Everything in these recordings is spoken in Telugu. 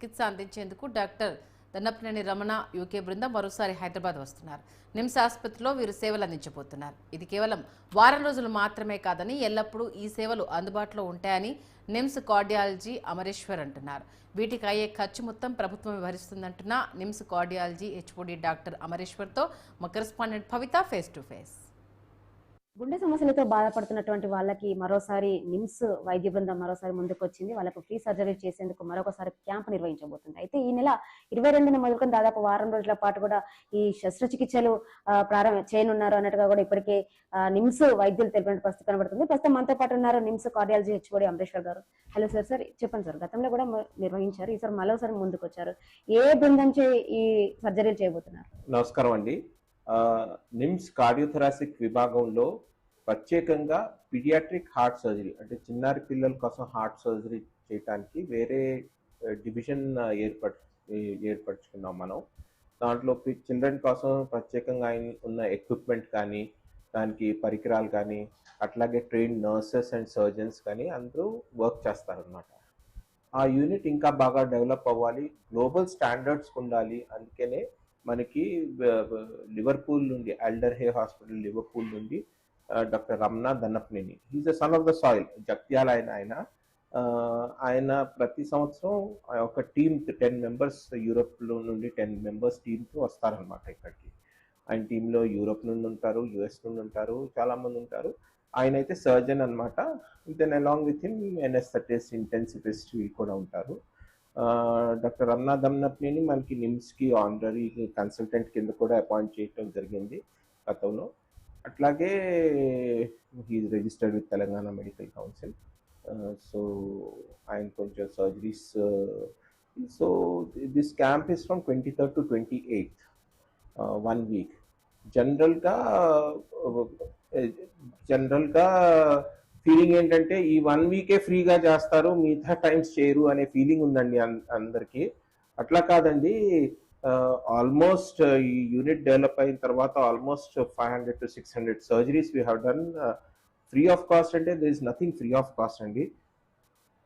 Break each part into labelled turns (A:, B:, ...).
A: చికిత్స అందించేందుకు డాక్టర్ దన్నపనేని రమణ యూకే బృందం మరోసారి హైదరాబాద్ వస్తున్నారు. నిమ్స్ ఆసుపత్రిలో వీరు సేవలు అందించబోతున్నారు. ఇది కేవలం వారం రోజులు మాత్రమే కాదని ఎల్లప్పుడూ ఈ సేవలు అందుబాటులో ఉంటాయని నిమ్స్ కార్డియాలజీ అమరేశ్వర్ అంటున్నారు. వీటికి అయ్యే ఖర్చు మొత్తం ప్రభుత్వం భరిస్తుందంటున్న నిమ్స్ కార్డియాలజీ హెచ్ఓడి డాక్టర్ అమరేశ్వర్తో మా correspondent Bhavitha face to face.
B: గుండె సమస్యలతో బాధపడుతున్నటువంటి వాళ్ళకి మరోసారి నిమ్స్ వైద్య బృందం మరోసారి ముందుకు వచ్చింది. వాళ్ళకు ఫ్రీ సర్జరీ చేసేందుకు మరొకసారి క్యాంప్ నిర్వహించబోతుంది. అయితే ఈ నెల 22న మొదలుకొని దాదాపు వారం రోజుల పాటు కూడా ఈ శస్త్రచికిత్సలు చేయనున్నారు అన్నట్టుగా కూడా ఇప్పటికే నిమ్స్ వైద్యులు తెలిపిన పరిస్థితి కనబడుతుంది. ప్రస్తుతం మనతో పాటు ఉన్నారు నిమ్స్ కార్డియాలజీ హెచ్ఓడి అమరేశ్వర్ గారు. Hello sir. సార్ చెప్పండి సార్, గతంలో కూడా నిర్వహించారు, ఈసారి మరోసారి ముందుకు వచ్చారు. ఏ బృందం ఈ సర్జరీలు చేయబోతున్నారు?
C: నమస్కారం అండి. నిమ్స్ కార్డియోథొరాసిక్ విభాగంలో ప్రత్యేకంగా పీడియాట్రిక్ హార్ట్ సర్జరీ అంటే చిన్నారి పిల్లల కోసం హార్ట్ సర్జరీ చేయడానికి వేరే డివిజన్ ఏర్పరచుకున్నాం మనం. దాంట్లో చిల్డ్రన్ కోసం ప్రత్యేకంగా ఉన్న ఎక్విప్మెంట్ కానీ దానికి పరికరాలు కానీ అట్లాగే ట్రైన్ నర్సెస్ అండ్ సర్జన్స్ కానీ అందరూ వర్క్ చేస్తారనమాట. ఆ యూనిట్ ఇంకా బాగా డెవలప్ అవ్వాలి, గ్లోబల్ స్టాండర్డ్స్ ఉండాలి. అందుకనే మనకి లివర్పూల్ నుండి ఆల్డర్ హే హాస్పిటల్ లివర్పూల్ నుండి doctor Ramana Dannapaneni, he's the son of the soil, Jagtial ఆయన ప్రతి సంవత్సరం ఒక టీమ్ 10 మెంబర్స్ యూరోప్లో నుండి 10 మెంబర్స్ టీమ్తో వస్తారనమాట ఇక్కడికి. ఆయన టీంలో యూరోప్ నుండి ఉంటారు, యుఎస్ నుండి ఉంటారు, చాలామంది ఉంటారు. ఆయన అయితే సర్జన్ అనమాట. Then along with him anaesthetist, intensivist వీళ్ళు కూడా ఉంటారు. డాక్టర్ రమణ దన్నపనేని మనకి నిమ్స్కి ఆనరీ కన్సల్టెంట్ కింద కూడా అపాయింట్ చేయడం జరిగింది గతంలో. అట్లాగే he is registered with Telangana medical council. So ఆయన కొంచెం surgeries. So this camp is from 23rd to 28th, 1 week. జనరల్గా ఫీలింగ్ ఏంటంటే ఈ 1 వీకే ఫ్రీగా చేస్తారు, మిగతా టైమ్స్ చేయరు అనే ఫీలింగ్ ఉందండి అందరికీ. అట్లా కాదండి. ఆల్మోస్ట్ ఈ యూనిట్ డెవలప్ అయిన తర్వాత almost 500 to 600 surgeries we have done free of cost. అంటే there is nothing free of cost అండి.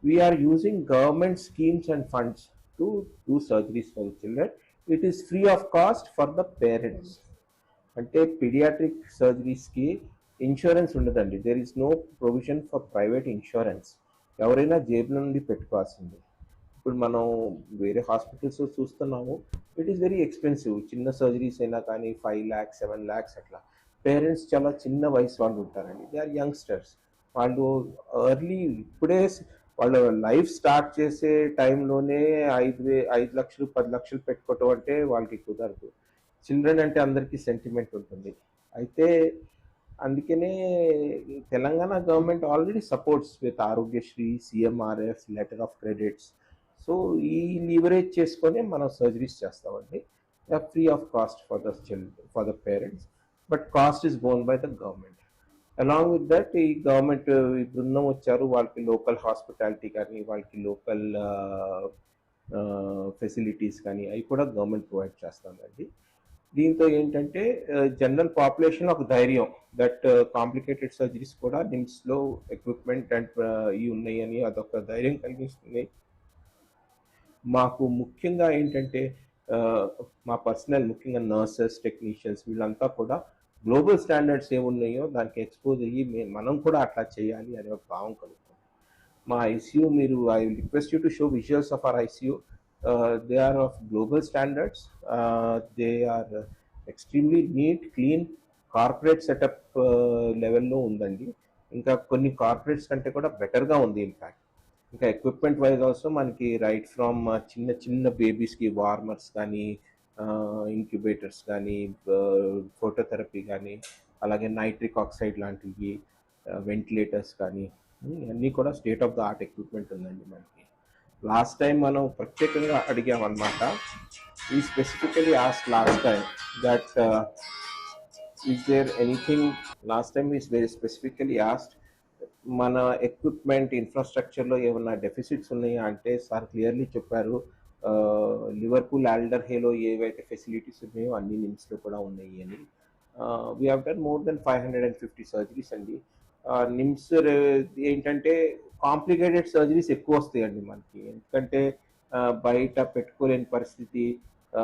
C: We are using government schemes and funds to do surgeries for the children. It is free of cost for the parents. అంటే పీడియాట్రిక్ సర్జరీస్కి ఇన్సూరెన్స్ ఉండదండి. There is no provision for private insurance. ఎవరైనా జేబుల నుండి పెట్టుకోవాల్సింది. ఇప్పుడు మనం వేరే హాస్పిటల్స్ చూస్తున్నాము, ఇట్ ఈస్ వెరీ ఎక్స్పెన్సివ్. చిన్న సర్జరీస్ అయినా కానీ 5 lakhs 7 lakhs అట్లా. పేరెంట్స్ చాలా చిన్న వయసు వాళ్ళు ఉంటారండి, దే ఆర్ యంగ్స్టర్స్. వాళ్ళు ఇప్పుడే వాళ్ళ లైఫ్ స్టార్ట్ చేసే టైంలోనే 5 లక్షలు 10 లక్షలు పెట్టుకోవటం అంటే వాళ్ళకి కుదరదు. చిల్డ్రన్ అంటే అందరికీ సెంటిమెంట్ ఉంటుంది. అయితే అందుకనే Telangana government already supports with Aarogyasri, CMRF, letter of credits. So ఈ లీవరేజ్ చేసుకొని మనం సర్జరీస్ చేస్తామండి. Free of cost for the parents, but cost is Born by the government. Along with that ఈ గవర్నమెంట్ బృందం వచ్చారు, వాళ్ళకి లోకల్ హాస్పిటాలిటీ కానీ వాళ్ళకి లోకల్ ఫెసిలిటీస్ కానీ అవి కూడా గవర్నమెంట్ ప్రొవైడ్ చేస్తుందండి. దీంతో ఏంటంటే జనరల్ పాపులేషన్ ఒక ధైర్యం దట్ కాంప్లికేటెడ్ సర్జరీస్ కూడా నిమ్స్లో ఎక్విప్మెంట్ అండ్ ఇవి ఉన్నాయని అదొక ధైర్యం కలిగిస్తుంది. మాకు ముఖ్యంగా ఏంటంటే మా పర్సనల్ ముఖ్యంగా నర్సెస్, టెక్నీషియన్స్ వీళ్ళంతా కూడా గ్లోబల్ స్టాండర్డ్స్ ఏమున్నాయో దానికి ఎక్స్పోజ్ అయ్యి మనం కూడా అట్లా చేయాలి అనే ఒక భావం కలుగుతుంది. మా ICU I request you to show visuals of our ICU. They are of global standards. They are extremely neat, clean, corporate setup లెవెల్లో ఉందండి. ఇంకా కొన్ని కార్పొరేట్స్ కంటే కూడా బెటర్గా ఉంది ఇన్ఫ్యాక్ట్. ఇంకా ఎక్విప్మెంట్ వైజ్ ఆల్సో మనకి రైట్ ఫ్రమ్ చిన్న చిన్న బేబీస్కి వార్మర్స్ కానీ, ఇంక్యుబేటర్స్ కానీ, ఫోటోథెరపీ కానీ, అలాగే నైట్రిక్ ఆక్సైడ్ లాంటివి, వెంటిలేటర్స్ కానీ అన్నీ కూడా state of the art equipment ఉందండి మనకి. లాస్ట్ టైం మనం ప్రత్యేకంగా అడిగామన్నమాట. ఈ specifically asked last time that is there anything. Last time is very specifically asked మన ఎక్విప్మెంట్ ఇన్ఫ్రాస్ట్రక్చర్లో ఏమైనా డెఫిసిట్స్ ఉన్నాయా అంటే సార్ క్లియర్లీ చెప్పారు, లివర్పూల్ ఆల్డర్ హేలో ఏవైతే ఫెసిలిటీస్ ఉన్నాయో అన్ని నిమ్స్లో కూడా ఉన్నాయి అని. We have done more than 550 surgeries అండి. నిమ్స్ ఏంటంటే కాంప్లికేటెడ్ సర్జరీస్ ఎక్కువ వస్తాయండి మనకి. ఎందుకంటే బయట పెట్టుకోలేని పరిస్థితి, ఆ,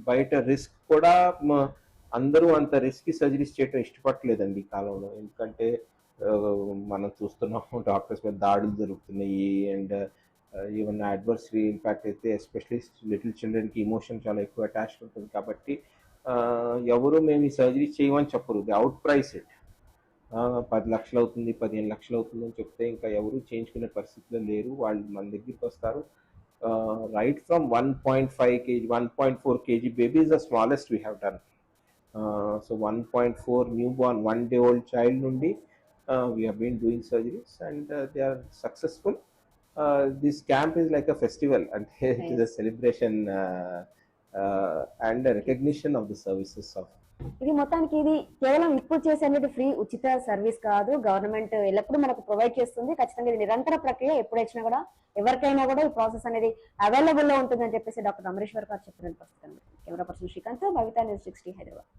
C: బయట రిస్క్ కూడా అందరూ అంత రిస్క్ సర్జరీస్ చేయడం ఇష్టపడలేదండి ఈ కాలంలో. ఎందుకంటే ఆ, మనం చూస్తున్నాం డాక్టర్స్ మీద దాడులు జరుగుతున్నాయి, అండ్ ఈవెన్ అడ్వర్స్ ఇంపాక్ట్ అయితే ఎస్పెషలీ లిటిల్ చిల్డ్రన్కి ఇమోషన్ చాలా ఎక్కువ అటాచ్డ్ ఉంటుంది కాబట్టి ఎవరు మేము ఈ సర్జరీ చేయమని చెప్పరు, ది అవుట్ ప్రైస్ ఇట్. 10 లక్షలు అవుతుంది, 15 లక్షలు అవుతుంది అని చెప్తే ఇంకా ఎవరు చేయించుకునే పరిస్థితిలో లేరు. వాళ్ళు మన దగ్గరికి వస్తారు. Right from 1.5 kg, 1.4 kg baby is the smallest we have done. So 1.4 newborn, 1 day old child నుండి we have been doing surgeries, and they are successful. This camp is like a festival, and it is a celebration and a recognition of the services of.
B: ఇది మొత్తానికి ఇది కేవలం ఇప్పుడు చేసేటువంటి ఫ్రీ ఉచిత సర్వీస్ కాదు, గవర్నమెంట్ ఎల్లప్పుడూ మనకు ప్రొవైడ్ చేస్తుంది. ఖచ్చితంగా ఇది నిరంతర ప్రక్రియ, ఎప్పుడు వచ్చినా కూడా ఎవరికైనా కూడా ఈ ప్రాసెస్ అనేది అవైలబుల్ లో ఉంటుందని చెప్పేసి డాక్టర్ అమరేశ్వర్ గారు చెప్పిన ప్రస్తుతం. కెమెరా పర్సన్ శ్రీకాంత్, భవిత న్యూస్ 60 హైదరాబాద్.